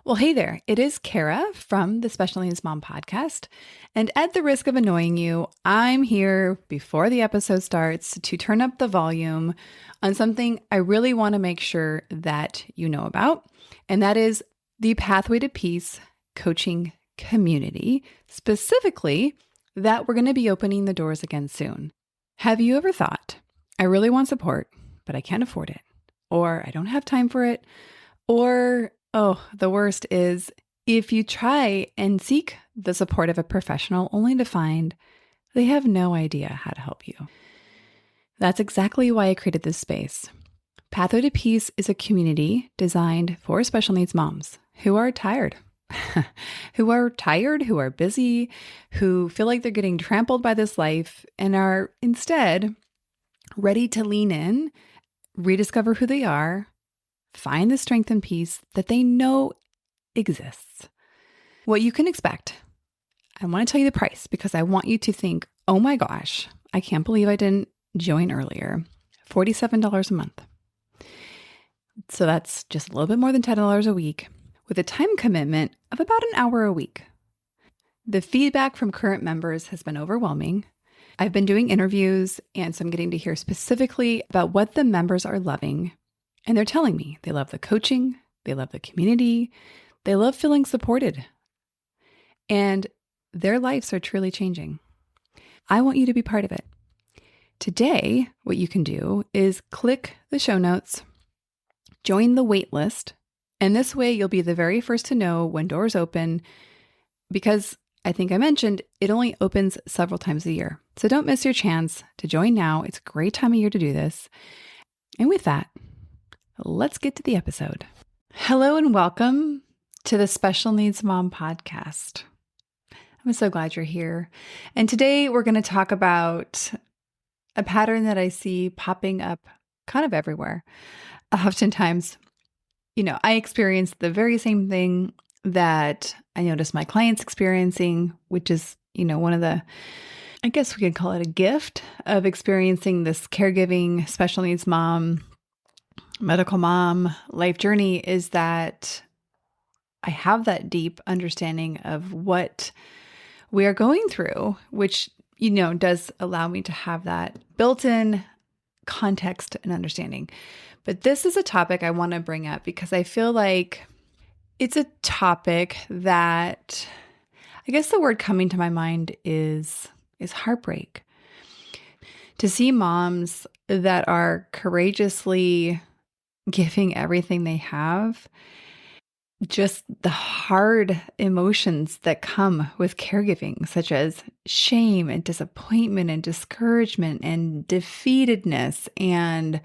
Well, hey there. It is Kara from the Special Needs Mom podcast. And at the risk of annoying you, I'm here before the episode starts to turn up the volume on something I really want to make sure that you know about. And that is the Pathway to Peace coaching community, specifically that we're going to be opening the doors again soon. Have you ever thought, I really want support, but I can't afford it, or I don't have time for it, or oh, the worst is if you try and seek the support of a professional only to find they have no idea how to help you. That's exactly why I created this space. Pathway to Peace is a community designed for special needs moms who are tired, who are busy, who feel like they're getting trampled by this life and are instead ready to lean in, rediscover who they are, find the strength and peace that they know exists. What you can expect. I want to tell you the price because I want you to think, oh my gosh, I can't believe I didn't join earlier. $47 a month. So that's just a little bit more than $10 a week with a time commitment of about an hour a week. The feedback from current members has been overwhelming. I've been doing interviews, and so I'm getting to hear specifically about what the members are loving. And they're telling me they love the coaching, they love the community, they love feeling supported, and their lives are truly changing. I want you to be part of it. Today, what you can do is click the show notes, join the wait list, and this way you'll be the very first to know when doors open because I think I mentioned it only opens several times a year. So don't miss your chance to join now. It's a great time of year to do this. And with that, let's get to the episode. Hello and welcome to the Special Needs Mom podcast. I'm so glad you're here. And today we're going to talk about a pattern that I see popping up kind of everywhere. Oftentimes, I experience the very same thing that I notice my clients experiencing, which is, one of the, I guess we could call it a gift of experiencing this caregiving, special needs mom, medical mom life journey is that I have that deep understanding of what we are going through, which, does allow me to have that built-in context and understanding. But this is a topic I want to bring up because I feel like it's a topic that I guess the word coming to my mind is heartbreak. To see moms that are courageously giving everything they have, just the hard emotions that come with caregiving, such as shame and disappointment and discouragement and defeatedness and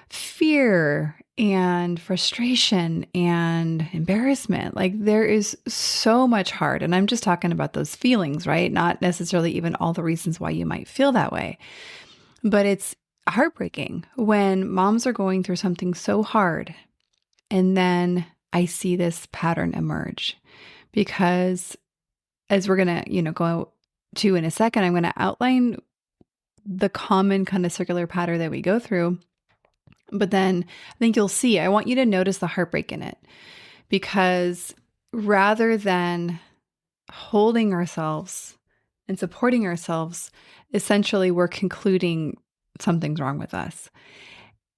fear and frustration and embarrassment. Like there is so much hard. And I'm just talking about those feelings, right? Not necessarily even all the reasons why you might feel that way, but it's heartbreaking when moms are going through something so hard. And then I see this pattern emerge because as we're going to, go to in a second, I'm going to outline the common kind of circular pattern that we go through. But then I think you'll see, I want you to notice the heartbreak in it because rather than holding ourselves and supporting ourselves, essentially we're concluding something's wrong with us.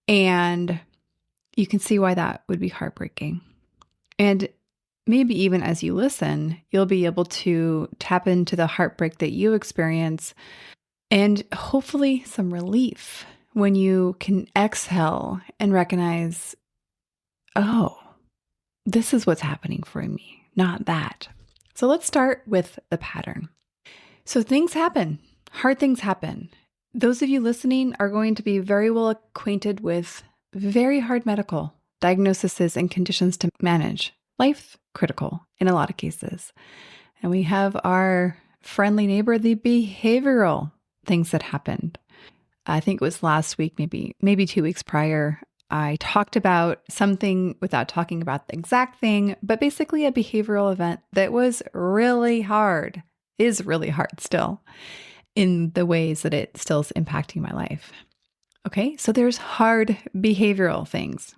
And you can see why that would be heartbreaking. And maybe even as you listen, you'll be able to tap into the heartbreak that you experience and hopefully some relief when you can exhale and recognize, oh, this is what's happening for me, not that. So let's start with the pattern. So things happen, hard things happen. Those of you listening are going to be very well acquainted with very hard medical diagnoses and conditions to manage, life critical in a lot of cases. And we have our friendly neighbor, the behavioral things that happened. I think it was last week, maybe 2 weeks prior, I talked about something without talking about the exact thing, but basically a behavioral event that was really hard, is really hard still, in the ways that it still is impacting my life. Okay, so there's hard behavioral things.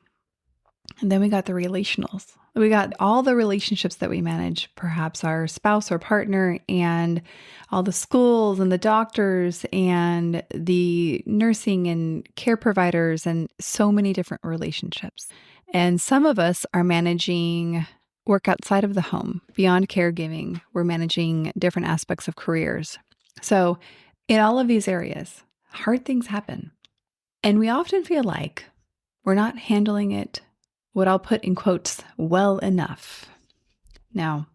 And then we got the relationals. We got all the relationships that we manage, perhaps our spouse or partner, and all the schools and the doctors and the nursing and care providers, and so many different relationships. And some of us are managing work outside of the home, beyond caregiving. We're managing different aspects of careers. So, in all of these areas, hard things happen. And we often feel like we're not handling it, what I'll put in quotes, well enough. Now,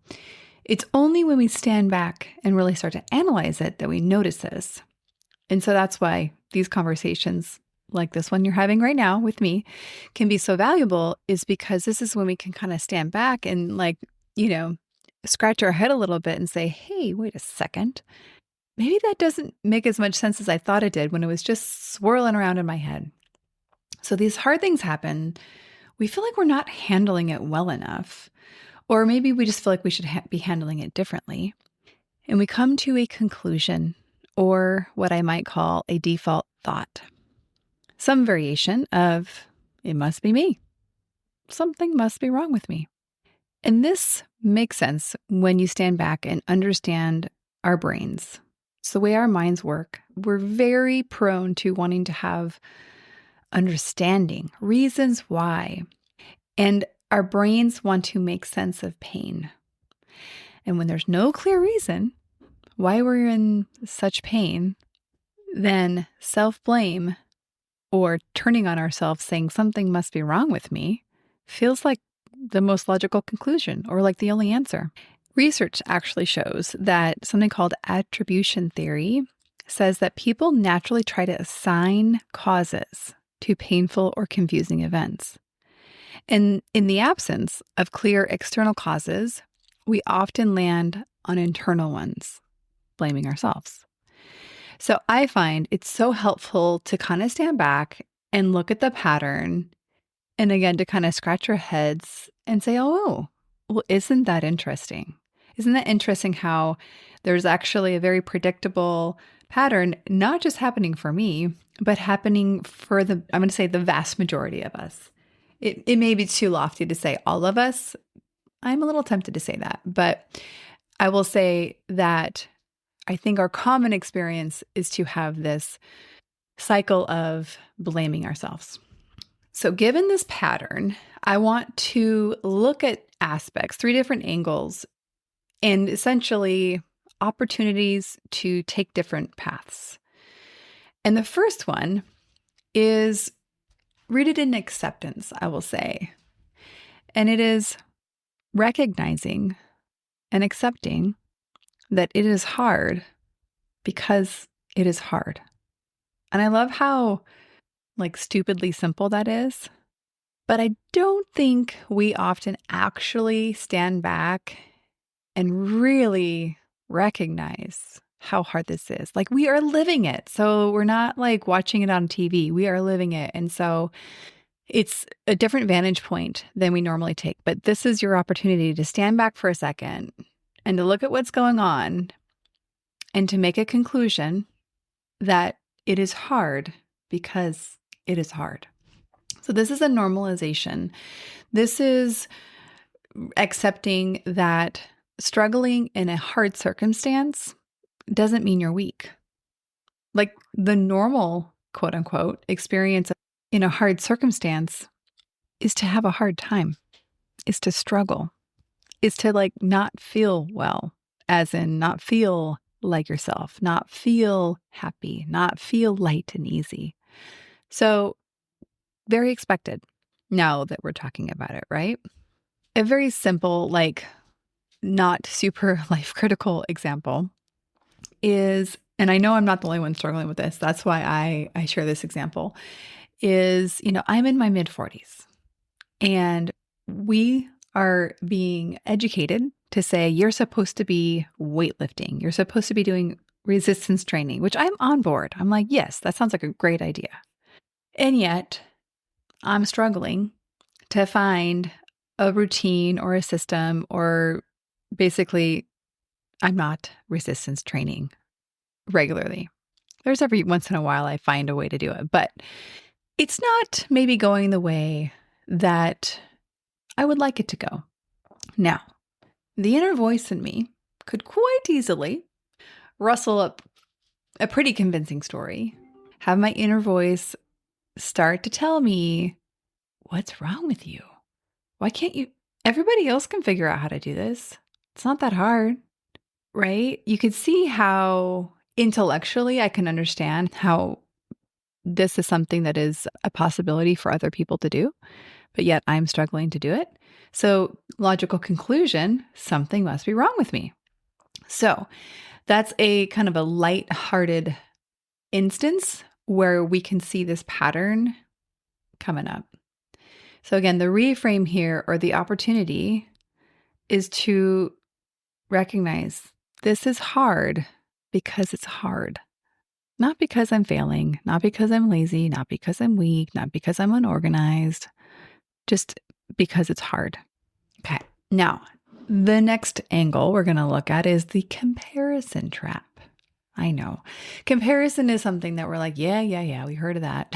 it's only when we stand back and really start to analyze it that we notice this. And so that's why these conversations, like this one you're having right now with me, can be so valuable, is because this is when we can kind of stand back and scratch our head a little bit and say, hey, wait a second. Maybe that doesn't make as much sense as I thought it did when it was just swirling around in my head. So these hard things happen. We feel like we're not handling it well enough, or maybe we just feel like we should be handling it differently. And we come to a conclusion, or what I might call a default thought. Some variation of, it must be me. Something must be wrong with me. And this makes sense when you stand back and understand our brains. It's the way our minds work. We're very prone to wanting to have understanding, reasons why. And our brains want to make sense of pain. And when there's no clear reason why we're in such pain, then self-blame or turning on ourselves saying something must be wrong with me feels like the most logical conclusion, or like the only answer. Research actually shows that something called attribution theory says that people naturally try to assign causes to painful or confusing events. And in the absence of clear external causes, we often land on internal ones, blaming ourselves. So I find it's so helpful to kind of stand back and look at the pattern, and again, to kind of scratch our heads and say, oh, well, isn't that interesting? Isn't that interesting how there's actually a very predictable pattern, not just happening for me, but happening for I'm going to say the vast majority of us. It may be too lofty to say all of us. I'm a little tempted to say that, but I will say that I think our common experience is to have this cycle of blaming ourselves. So given this pattern, I want to look at aspects, 3 different angles, and essentially opportunities to take different paths. And the first one is rooted in acceptance, I will say. And it is recognizing and accepting that it is hard because it is hard. And I love how stupidly simple that is. But I don't think we often actually stand back and really recognize how hard this is. We are living it. So we're not watching it on TV. We are living it. And so it's a different vantage point than we normally take. But this is your opportunity to stand back for a second and to look at what's going on and to make a conclusion that it is hard because it is hard. So this is a normalization. This is accepting that struggling in a hard circumstance doesn't mean you're weak. The normal, quote unquote, experience in a hard circumstance is to have a hard time, is to struggle, is to not feel well, as in not feel like yourself, not feel happy, not feel light and easy. So very expected now that we're talking about it, right? A very simple, not super life critical example is, and I know I'm not the only one struggling with this, that's why I share this example, is, I'm in my mid-40s and we are being educated to say you're supposed to be weightlifting, you're supposed to be doing resistance training, which I'm on board. I'm like, yes, that sounds like a great idea. And yet I'm struggling to find a routine or a system, or basically I'm not resistance training regularly. There's every once in a while I find a way to do it, but it's not maybe going the way that I would like it to go. Now, the inner voice in me could quite easily rustle up a pretty convincing story, have my inner voice start to tell me, what's wrong with you? Why can't you? Everybody else can figure out how to do this. It's not that hard, right? You could see how intellectually I can understand how this is something that is a possibility for other people to do, but yet I'm struggling to do it. So, logical conclusion, something must be wrong with me. So, that's a kind of a light-hearted instance where we can see this pattern coming up. So again, the reframe here, or the opportunity, is to recognize this is hard because it's hard. Not because I'm failing, not because I'm lazy, not because I'm weak, not because I'm unorganized, just because it's hard. Okay. Now, the next angle we're going to look at is the comparison trap. I know. Comparison is something that we're like, yeah, we heard of that.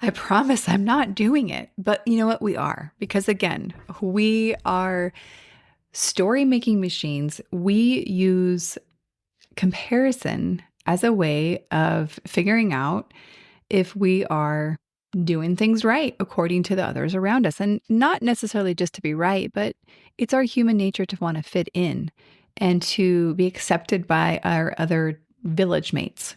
I promise I'm not doing it. But you know what? We are. Because again, we are story making machines. We use comparison as a way of figuring out if we are doing things right according to the others around us. And not necessarily just to be right, but it's our human nature to want to fit in and to be accepted by our other village mates.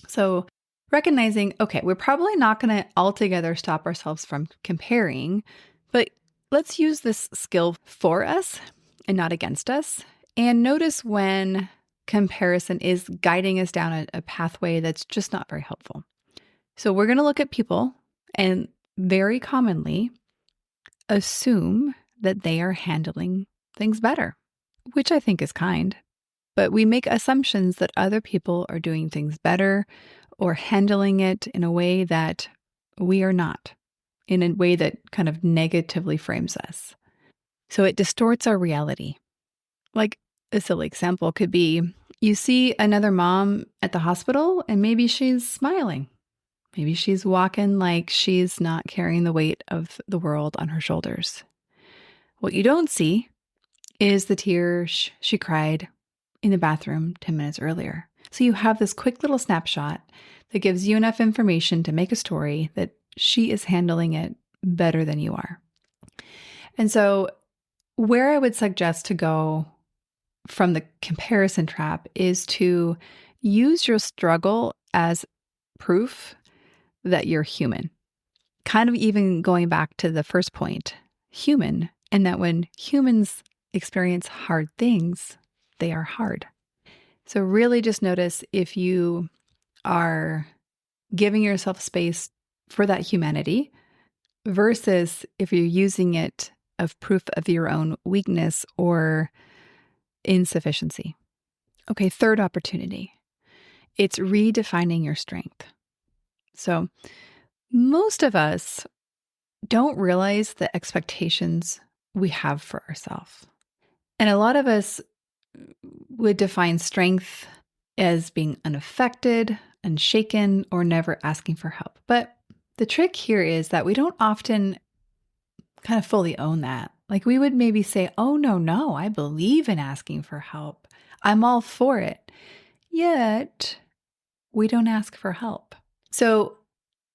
So recognizing, okay, we're probably not going to altogether stop ourselves from comparing, but let's use this skill for us and not against us. And notice when comparison is guiding us down a pathway that's just not very helpful. So we're going to look at people and very commonly assume that they are handling things better, which I think is kind. But we make assumptions that other people are doing things better or handling it in a way that we are not, in a way that kind of negatively frames us. So it distorts our reality. Like a silly example could be you see another mom at the hospital and maybe she's smiling. Maybe she's walking like she's not carrying the weight of the world on her shoulders. What you don't see is the tears she cried in the bathroom 10 minutes earlier. So you have this quick little snapshot that gives you enough information to make a story that she is handling it better than you are. And so where I would suggest to go from the comparison trap is to use your struggle as proof that you're human. Kind of even going back to the first point, human, and that when humans experience hard things, they are hard. So really just notice if you are giving yourself space for that humanity versus if you're using it of proof of your own weakness or insufficiency. Okay, third opportunity. It's redefining your strength. So most of us don't realize the expectations we have for ourselves. And a lot of us would define strength as being unaffected, unshaken, or never asking for help. But the trick here is that we don't often kind of fully own that. Like we would maybe say, oh, no, I believe in asking for help. I'm all for it. Yet we don't ask for help. So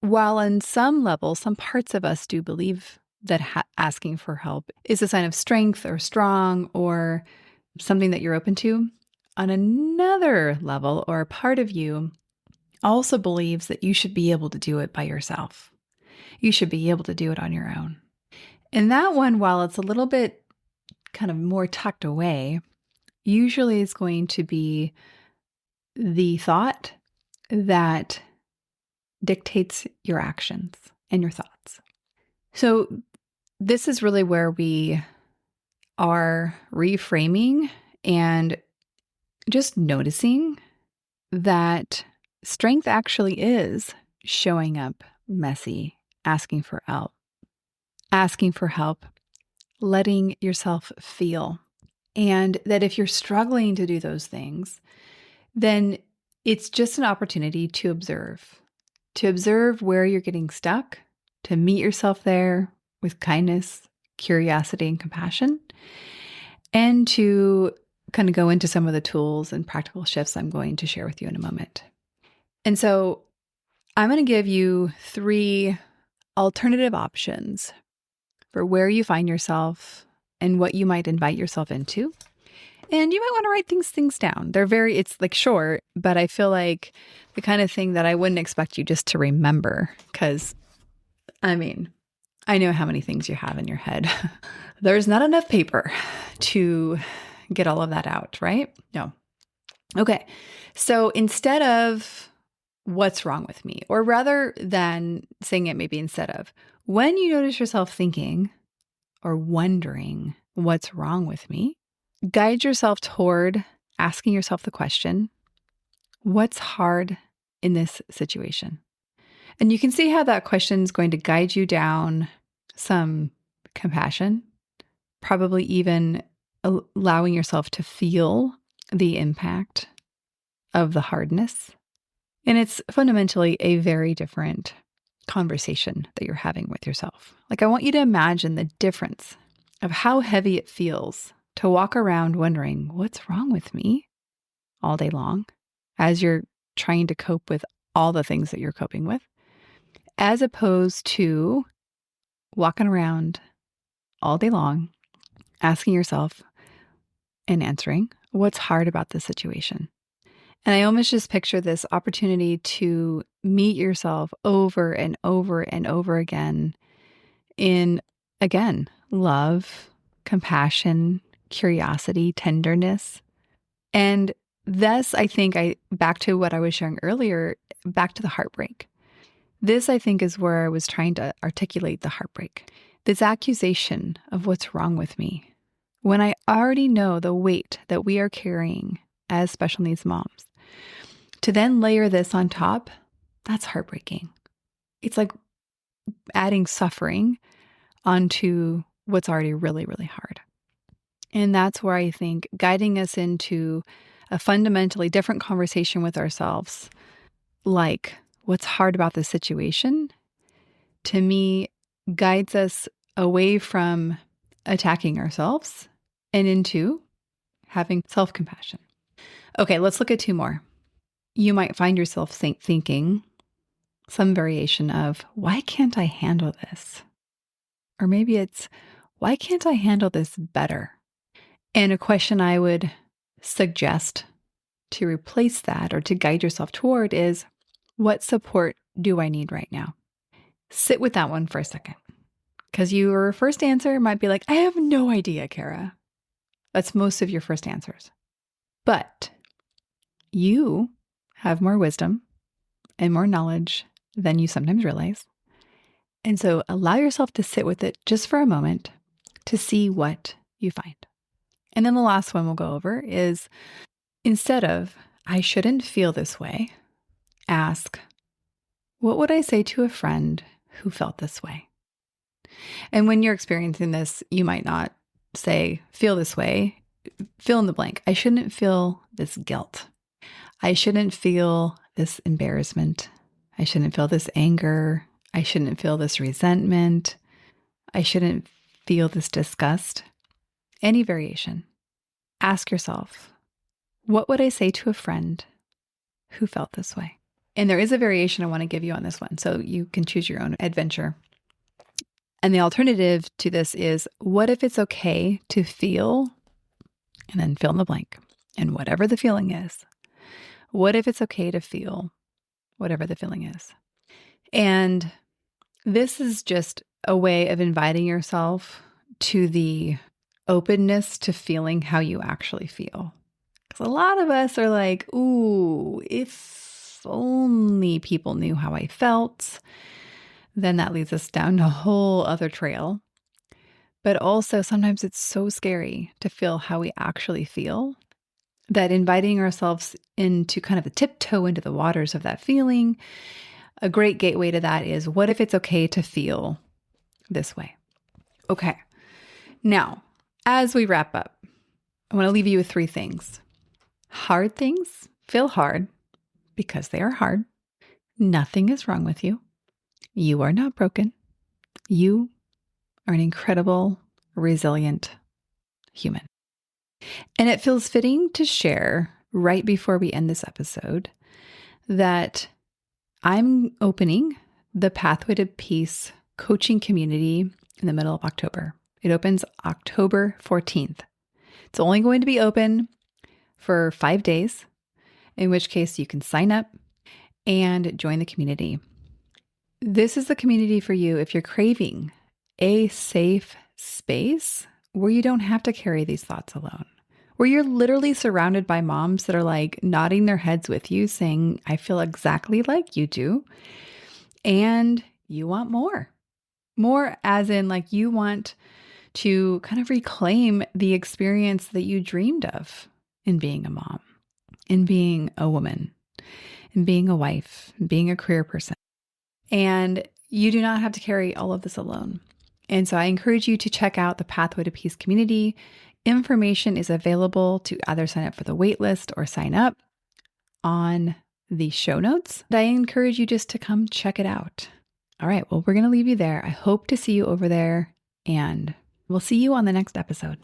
while on some level, some parts of us do believe that asking for help is a sign of strength or strong or something that you're open to, on another level or a part of you also believes that you should be able to do it by yourself. You should be able to do it on your own. And that one, while it's a little bit kind of more tucked away, usually is going to be the thought that dictates your actions and your thoughts. So this is really where we are reframing and just noticing that strength actually is showing up messy, asking for help, letting yourself feel. And that if you're struggling to do those things, then it's just an opportunity to observe where you're getting stuck, to meet yourself there with kindness curiosity, and compassion, and to kind of go into some of the tools and practical shifts I'm going to share with you in a moment. And so I'm going to give you 3 alternative options for where you find yourself and what you might invite yourself into. And you might want to write things down. It's like short, but I feel like the kind of thing that I wouldn't expect you just to remember, because I know how many things you have in your head. There's not enough paper to get all of that out, right? No. Okay. So instead of what's wrong with me, or rather than saying it, maybe instead of, when you notice yourself thinking or wondering what's wrong with me, guide yourself toward asking yourself the question, what's hard in this situation? And you can see how that question is going to guide you down some compassion, probably even allowing yourself to feel the impact of the hardness. And it's fundamentally a very different conversation that you're having with yourself. Like, I want you to imagine the difference of how heavy it feels to walk around wondering, what's wrong with me, all day long, as you're trying to cope with all the things that you're coping with, as opposed to walking around all day long, asking yourself and answering, what's hard about this situation? And I almost just picture this opportunity to meet yourself over and over and over again in, again, love, compassion, curiosity, tenderness. And this, I think, back to what I was sharing earlier, back to the heartbreak. This, I think, is where I was trying to articulate the heartbreak. This accusation of what's wrong with me, when I already know the weight that we are carrying as special needs moms. To then layer this on top, that's heartbreaking. It's like adding suffering onto what's already really, really hard. And that's where I think guiding us into a fundamentally different conversation with ourselves, like what's hard about this situation, to me, guides us away from attacking ourselves and into having self-compassion. Okay, let's look at 2 more. You might find yourself thinking some variation of, why can't I handle this? Or maybe it's, why can't I handle this better? And a question I would suggest to replace that or to guide yourself toward is, what support do I need right now? Sit with that one for a second, because your first answer might be like, I have no idea, Kara. That's most of your first answers. But you have more wisdom and more knowledge than you sometimes realize. And so allow yourself to sit with it just for a moment to see what you find. And then the last one we'll go over is, instead of, I shouldn't feel this way, ask, what would I say to a friend who felt this way? And when you're experiencing this, you might not say, feel this way, fill in the blank. I shouldn't feel this guilt. I shouldn't feel this embarrassment. I shouldn't feel this anger. I shouldn't feel this resentment. I shouldn't feel this disgust. Any variation. Ask yourself, what would I say to a friend who felt this way? And there is a variation I want to give you on this one, so you can choose your own adventure. And the alternative to this is, what if it's okay to feel, and then fill in the blank, and whatever the feeling is. What if it's okay to feel whatever the feeling is? And this is just a way of inviting yourself to the openness to feeling how you actually feel. Because a lot of us are like, ooh, if only people knew how I felt, then that leads us down a whole other trail. But also sometimes it's so scary to feel how we actually feel that inviting ourselves into kind of the tiptoe into the waters of that feeling, a great gateway to that is, what if it's okay to feel this way? Okay. Now, as we wrap up, I want to leave you with 3 things. Hard things feel hard because they are hard. Nothing is wrong with you. You are not broken. You are an incredible, resilient human. And it feels fitting to share right before we end this episode that I'm opening the Pathway to Peace coaching community in the middle of October. It opens October 14th. It's only going to be open for 5 days, in which case you can sign up and join the community. This is the community for you if you're craving a safe space where you don't have to carry these thoughts alone, where you're literally surrounded by moms that are like nodding their heads with you, saying, I feel exactly like you do. And you want more. More as in like you want to kind of reclaim the experience that you dreamed of in being a mom, in being a woman, in being a wife, in being a career person. And you do not have to carry all of this alone. And so I encourage you to check out the Pathway to Peace community. Information is available to either sign up for the wait list or sign up on the show notes. I encourage you just to come check it out. All right, well, we're going to leave you there. I hope to see you over there, and we'll see you on the next episode.